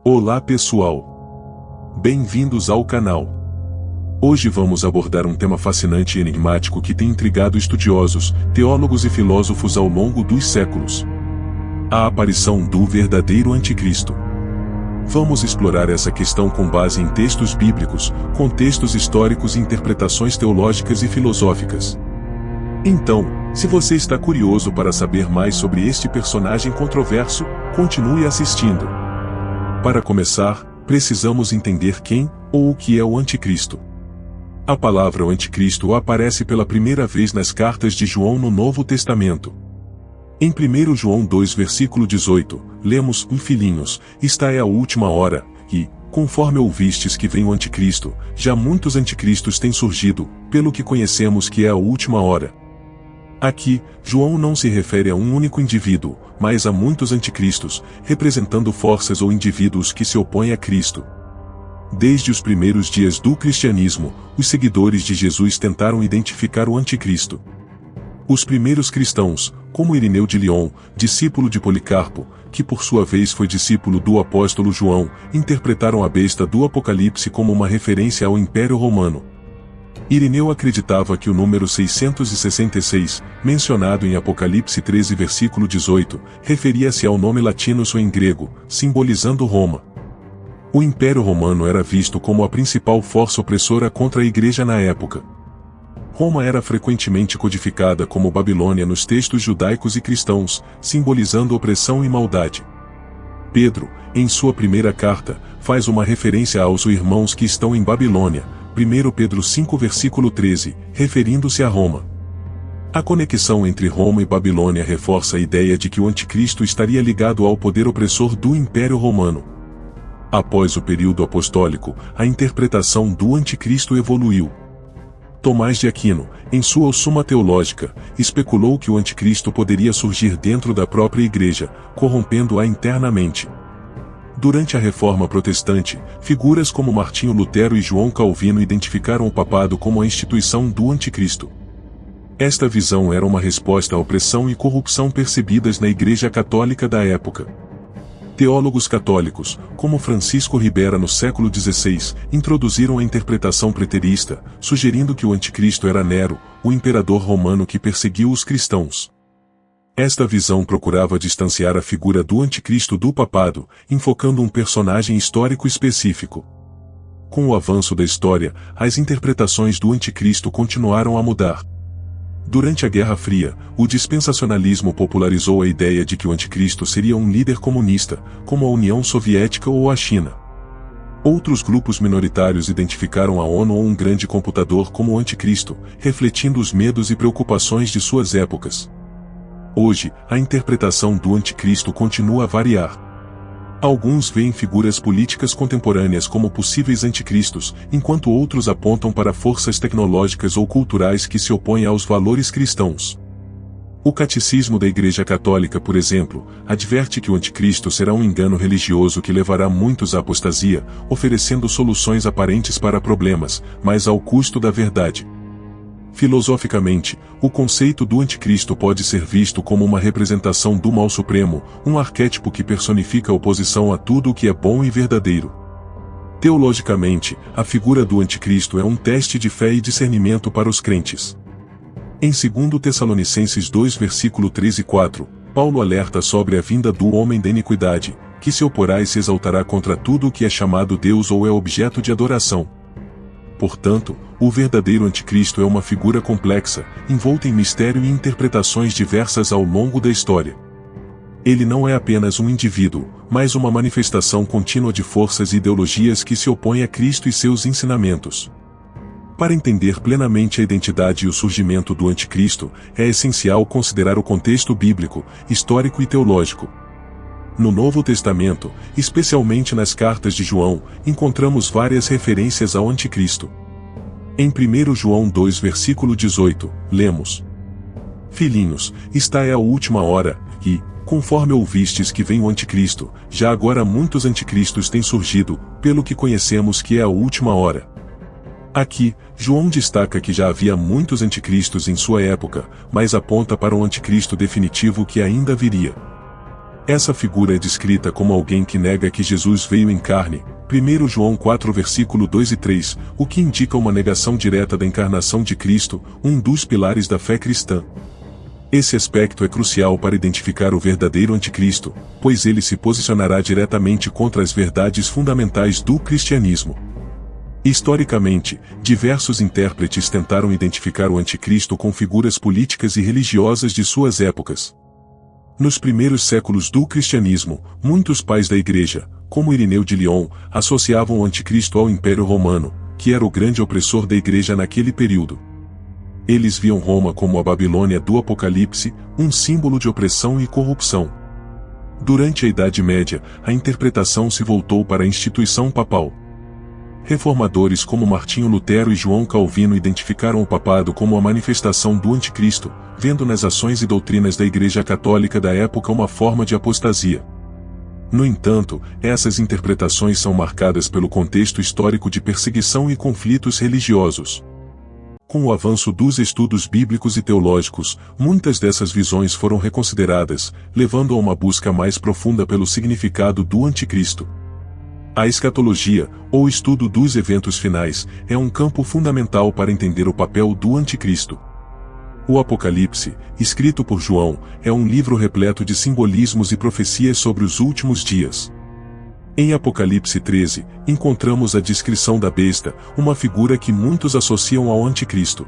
Olá pessoal! Bem-vindos ao canal. Hoje vamos abordar um tema fascinante e enigmático que tem intrigado estudiosos, teólogos e filósofos ao longo dos séculos. A aparição do verdadeiro anticristo. Vamos explorar essa questão com base em textos bíblicos, contextos históricos e interpretações teológicas e filosóficas. Então, se você está curioso para saber mais sobre este personagem controverso, continue assistindo. Para começar, precisamos entender quem, ou o que é o anticristo. A palavra o anticristo aparece pela primeira vez nas cartas de João no Novo Testamento. Em 1 João 2 versículo 18, lemos: Filhinhos, esta é a última hora, e, conforme ouvistes que vem o anticristo, já muitos anticristos têm surgido, pelo que conhecemos que é a última hora. Aqui, João não se refere a um único indivíduo, mas a muitos anticristos, representando forças ou indivíduos que se opõem a Cristo. Desde os primeiros dias do cristianismo, os seguidores de Jesus tentaram identificar o anticristo. Os primeiros cristãos, como Irineu de Lyon, discípulo de Policarpo, que por sua vez foi discípulo do apóstolo João, interpretaram a besta do Apocalipse como uma referência ao Império Romano. Irineu acreditava que o número 666, mencionado em Apocalipse 13 versículo 18, referia-se ao nome latino em grego, simbolizando Roma. O Império Romano era visto como a principal força opressora contra a Igreja na época. Roma era frequentemente codificada como Babilônia nos textos judaicos e cristãos, simbolizando opressão e maldade. Pedro, em sua primeira carta, faz uma referência aos irmãos que estão em Babilônia, 1 Pedro 5 versículo 13, referindo-se a Roma. A conexão entre Roma e Babilônia reforça a ideia de que o anticristo estaria ligado ao poder opressor do Império Romano. Após o período apostólico, a interpretação do anticristo evoluiu. Tomás de Aquino, em sua Suma Teológica, especulou que o anticristo poderia surgir dentro da própria igreja, corrompendo-a internamente. Durante a Reforma Protestante, figuras como Martinho Lutero e João Calvino identificaram o papado como a instituição do anticristo. Esta visão era uma resposta à opressão e corrupção percebidas na Igreja Católica da época. Teólogos católicos, como Francisco Ribera no século XVI, introduziram a interpretação preterista, sugerindo que o anticristo era Nero, o imperador romano que perseguiu os cristãos. Esta visão procurava distanciar a figura do anticristo do papado, enfocando um personagem histórico específico. Com o avanço da história, as interpretações do anticristo continuaram a mudar. Durante a Guerra Fria, o dispensacionalismo popularizou a ideia de que o anticristo seria um líder comunista, como a União Soviética ou a China. Outros grupos minoritários identificaram a ONU ou um grande computador como o anticristo, refletindo os medos e preocupações de suas épocas. Hoje, a interpretação do anticristo continua a variar. Alguns veem figuras políticas contemporâneas como possíveis anticristos, enquanto outros apontam para forças tecnológicas ou culturais que se opõem aos valores cristãos. O Catecismo da Igreja Católica, por exemplo, adverte que o anticristo será um engano religioso que levará muitos à apostasia, oferecendo soluções aparentes para problemas, mas ao custo da verdade. Filosoficamente, o conceito do anticristo pode ser visto como uma representação do mal supremo, um arquétipo que personifica a oposição a tudo o que é bom e verdadeiro. Teologicamente, a figura do anticristo é um teste de fé e discernimento para os crentes. Em 2 Tessalonicenses 2 versículo 3 e 4, Paulo alerta sobre a vinda do homem da iniquidade, que se oporá e se exaltará contra tudo o que é chamado Deus ou é objeto de adoração. Portanto, o verdadeiro anticristo é uma figura complexa, envolta em mistério e interpretações diversas ao longo da história. Ele não é apenas um indivíduo, mas uma manifestação contínua de forças e ideologias que se opõem a Cristo e seus ensinamentos. Para entender plenamente a identidade e o surgimento do anticristo, é essencial considerar o contexto bíblico, histórico e teológico. No Novo Testamento, especialmente nas cartas de João, encontramos várias referências ao anticristo. Em 1 João 2 versículo 18, lemos: Filhinhos, esta é a última hora, e, conforme ouvistes que vem o anticristo, já agora muitos anticristos têm surgido, pelo que conhecemos que é a última hora. Aqui, João destaca que já havia muitos anticristos em sua época, mas aponta para um anticristo definitivo que ainda viria. Essa figura é descrita como alguém que nega que Jesus veio em carne, 1 João 4 versículo 2 e 3, o que indica uma negação direta da encarnação de Cristo, um dos pilares da fé cristã. Esse aspecto é crucial para identificar o verdadeiro anticristo, pois ele se posicionará diretamente contra as verdades fundamentais do cristianismo. Historicamente, diversos intérpretes tentaram identificar o anticristo com figuras políticas e religiosas de suas épocas. Nos primeiros séculos do cristianismo, muitos pais da igreja, como Irineu de Lyon, associavam o anticristo ao Império Romano, que era o grande opressor da igreja naquele período. Eles viam Roma como a Babilônia do Apocalipse, um símbolo de opressão e corrupção. Durante a Idade Média, a interpretação se voltou para a instituição papal. Reformadores como Martinho Lutero e João Calvino identificaram o papado como a manifestação do anticristo, vendo nas ações e doutrinas da Igreja Católica da época uma forma de apostasia. No entanto, essas interpretações são marcadas pelo contexto histórico de perseguição e conflitos religiosos. Com o avanço dos estudos bíblicos e teológicos, muitas dessas visões foram reconsideradas, levando a uma busca mais profunda pelo significado do anticristo. A escatologia, ou estudo dos eventos finais, é um campo fundamental para entender o papel do anticristo. O Apocalipse, escrito por João, é um livro repleto de simbolismos e profecias sobre os últimos dias. Em Apocalipse 13, encontramos a descrição da besta, uma figura que muitos associam ao anticristo.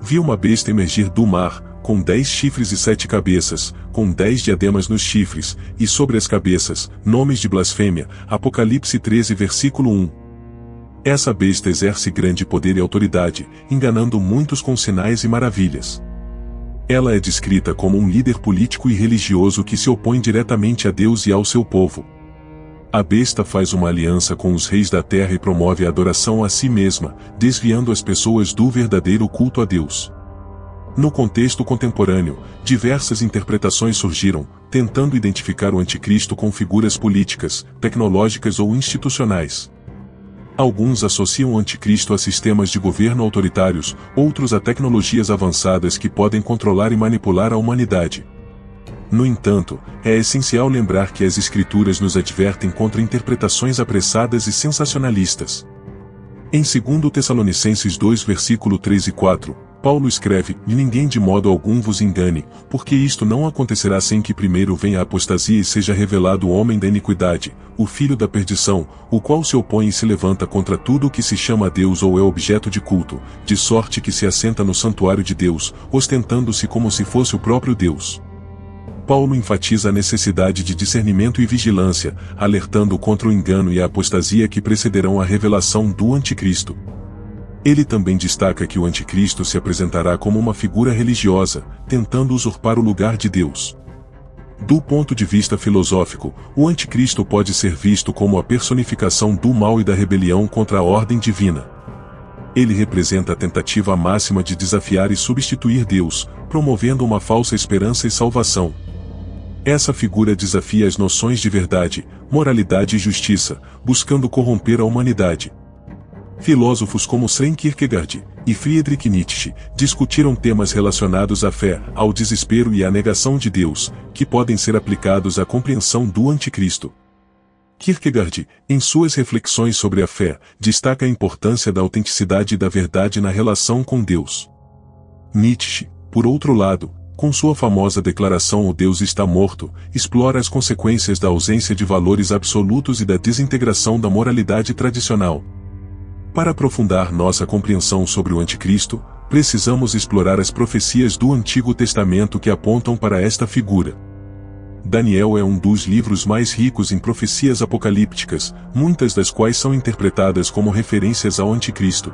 Vi uma besta emergir do mar, com 10 chifres e 7 cabeças, com 10 diademas nos chifres, e sobre as cabeças, nomes de blasfêmia, Apocalipse 13 versículo 1. Essa besta exerce grande poder e autoridade, enganando muitos com sinais e maravilhas. Ela é descrita como um líder político e religioso que se opõe diretamente a Deus e ao seu povo. A besta faz uma aliança com os reis da terra e promove a adoração a si mesma, desviando as pessoas do verdadeiro culto a Deus. No contexto contemporâneo, diversas interpretações surgiram, tentando identificar o anticristo com figuras políticas, tecnológicas ou institucionais. Alguns associam o anticristo a sistemas de governo autoritários, outros a tecnologias avançadas que podem controlar e manipular a humanidade. No entanto, é essencial lembrar que as Escrituras nos advertem contra interpretações apressadas e sensacionalistas. Em 2 Tessalonicenses 2 versículo 3 e 4, Paulo escreve: "E ninguém de modo algum vos engane, porque isto não acontecerá sem que primeiro venha a apostasia e seja revelado o homem da iniquidade, o filho da perdição, o qual se opõe e se levanta contra tudo o que se chama Deus ou é objeto de culto, de sorte que se assenta no santuário de Deus, ostentando-se como se fosse o próprio Deus." Paulo enfatiza a necessidade de discernimento e vigilância, alertando contra o engano e a apostasia que precederão a revelação do anticristo. Ele também destaca que o anticristo se apresentará como uma figura religiosa, tentando usurpar o lugar de Deus. Do ponto de vista filosófico, o anticristo pode ser visto como a personificação do mal e da rebelião contra a ordem divina. Ele representa a tentativa máxima de desafiar e substituir Deus, promovendo uma falsa esperança e salvação. Essa figura desafia as noções de verdade, moralidade e justiça, buscando corromper a humanidade. Filósofos como Søren Kierkegaard e Friedrich Nietzsche discutiram temas relacionados à fé, ao desespero e à negação de Deus, que podem ser aplicados à compreensão do anticristo. Kierkegaard, em suas reflexões sobre a fé, destaca a importância da autenticidade e da verdade na relação com Deus. Nietzsche, por outro lado, com sua famosa declaração "O Deus está morto", explora as consequências da ausência de valores absolutos e da desintegração da moralidade tradicional. Para aprofundar nossa compreensão sobre o anticristo, precisamos explorar as profecias do Antigo Testamento que apontam para esta figura. Daniel é um dos livros mais ricos em profecias apocalípticas, muitas das quais são interpretadas como referências ao anticristo.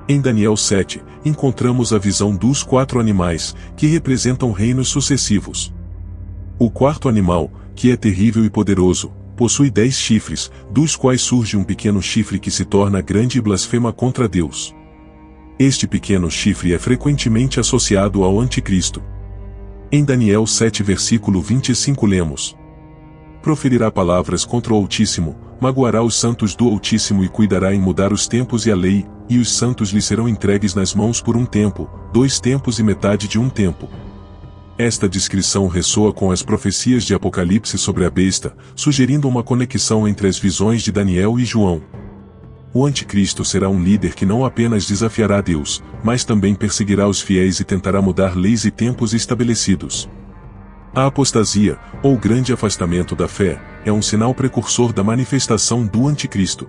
Em Daniel 7, encontramos a visão dos 4 animais, que representam reinos sucessivos. O quarto animal, que é terrível e poderoso, possui 10 chifres, dos quais surge um pequeno chifre que se torna grande e blasfema contra Deus. Este pequeno chifre é frequentemente associado ao anticristo. Em Daniel 7 versículo 25 lemos: "Proferirá palavras contra o Altíssimo, magoará os santos do Altíssimo e cuidará em mudar os tempos e a lei, e os santos lhe serão entregues nas mãos por um tempo, 2 tempos e metade de um tempo." Esta descrição ressoa com as profecias de Apocalipse sobre a besta, sugerindo uma conexão entre as visões de Daniel e João. O anticristo será um líder que não apenas desafiará Deus, mas também perseguirá os fiéis e tentará mudar leis e tempos estabelecidos. A apostasia, ou grande afastamento da fé, é um sinal precursor da manifestação do anticristo.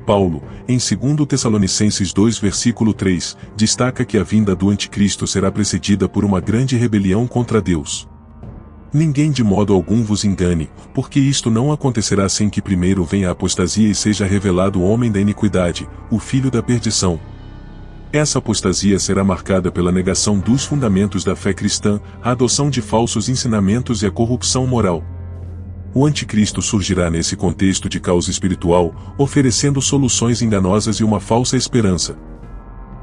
Paulo, em 2 Tessalonicenses 2 versículo 3, destaca que a vinda do anticristo será precedida por uma grande rebelião contra Deus. Ninguém de modo algum vos engane, porque isto não acontecerá sem que primeiro venha a apostasia e seja revelado o homem da iniquidade, o filho da perdição. Essa apostasia será marcada pela negação dos fundamentos da fé cristã, a adoção de falsos ensinamentos e a corrupção moral. O anticristo surgirá nesse contexto de caos espiritual, oferecendo soluções enganosas e uma falsa esperança.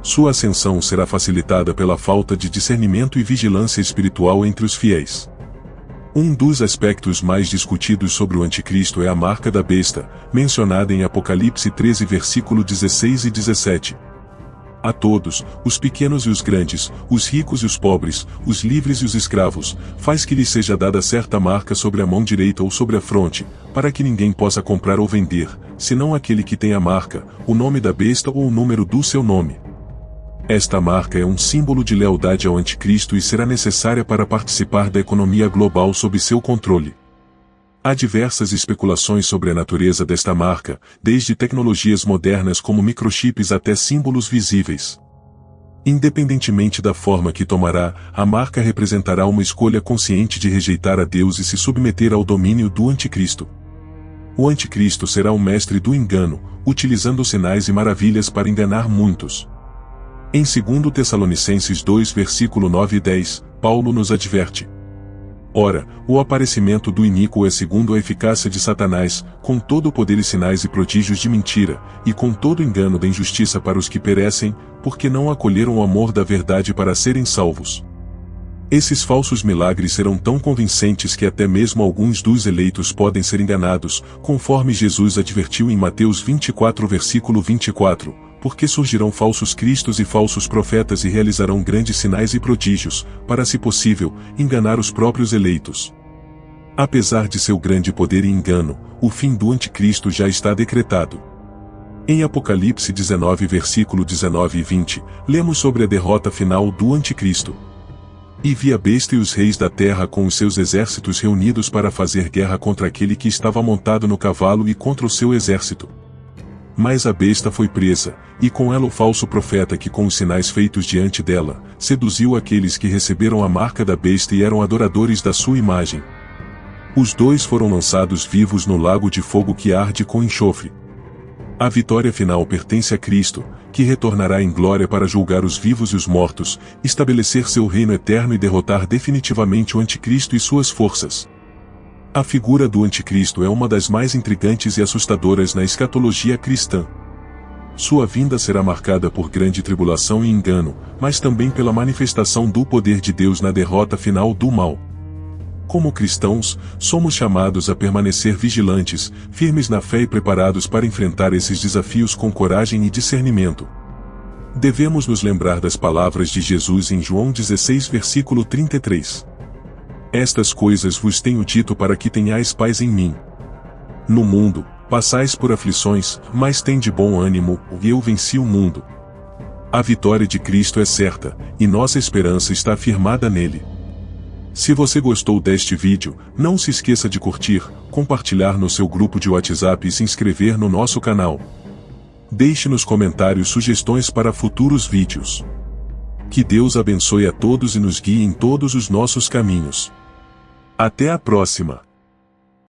Sua ascensão será facilitada pela falta de discernimento e vigilância espiritual entre os fiéis. Um dos aspectos mais discutidos sobre o anticristo é a marca da besta, mencionada em Apocalipse 13 versículo 16 e 17. A todos, os pequenos e os grandes, os ricos e os pobres, os livres e os escravos, faz que lhes seja dada certa marca sobre a mão direita ou sobre a fronte, para que ninguém possa comprar ou vender, senão aquele que tem a marca, o nome da besta ou o número do seu nome. Esta marca é um símbolo de lealdade ao anticristo e será necessária para participar da economia global sob seu controle. Há diversas especulações sobre a natureza desta marca, desde tecnologias modernas como microchips até símbolos visíveis. Independentemente da forma que tomará, a marca representará uma escolha consciente de rejeitar a Deus e se submeter ao domínio do anticristo. O anticristo será o mestre do engano, utilizando sinais e maravilhas para enganar muitos. Em 2 Tessalonicenses 2 versículo 9 e 10, Paulo nos adverte: Ora, o aparecimento do iníquo é segundo a eficácia de Satanás, com todo o poder e sinais e prodígios de mentira, e com todo o engano da injustiça para os que perecem, porque não acolheram o amor da verdade para serem salvos. Esses falsos milagres serão tão convincentes que até mesmo alguns dos eleitos podem ser enganados, conforme Jesus advertiu em Mateus 24 versículo 24, porque surgirão falsos cristos e falsos profetas e realizarão grandes sinais e prodígios, para, se possível, enganar os próprios eleitos. Apesar de seu grande poder e engano, o fim do anticristo já está decretado. Em Apocalipse 19 versículo 19 e 20, lemos sobre a derrota final do anticristo. E vi a besta e os reis da terra com os seus exércitos reunidos para fazer guerra contra aquele que estava montado no cavalo e contra o seu exército. Mas a besta foi presa, e com ela o falso profeta que com os sinais feitos diante dela, seduziu aqueles que receberam a marca da besta e eram adoradores da sua imagem. Os dois foram lançados vivos no lago de fogo que arde com enxofre. A vitória final pertence a Cristo, que retornará em glória para julgar os vivos e os mortos, estabelecer seu reino eterno e derrotar definitivamente o anticristo e suas forças. A figura do anticristo é uma das mais intrigantes e assustadoras na escatologia cristã. Sua vinda será marcada por grande tribulação e engano, mas também pela manifestação do poder de Deus na derrota final do mal. Como cristãos, somos chamados a permanecer vigilantes, firmes na fé e preparados para enfrentar esses desafios com coragem e discernimento. Devemos nos lembrar das palavras de Jesus em João 16 versículo 33. Estas coisas vos tenho dito para que tenhais paz em mim. No mundo, passais por aflições, mas tende bom ânimo, eu venci o mundo. A vitória de Cristo é certa, e nossa esperança está firmada nele. Se você gostou deste vídeo, não se esqueça de curtir, compartilhar no seu grupo de WhatsApp e se inscrever no nosso canal. Deixe nos comentários sugestões para futuros vídeos. Que Deus abençoe a todos e nos guie em todos os nossos caminhos. Até a próxima!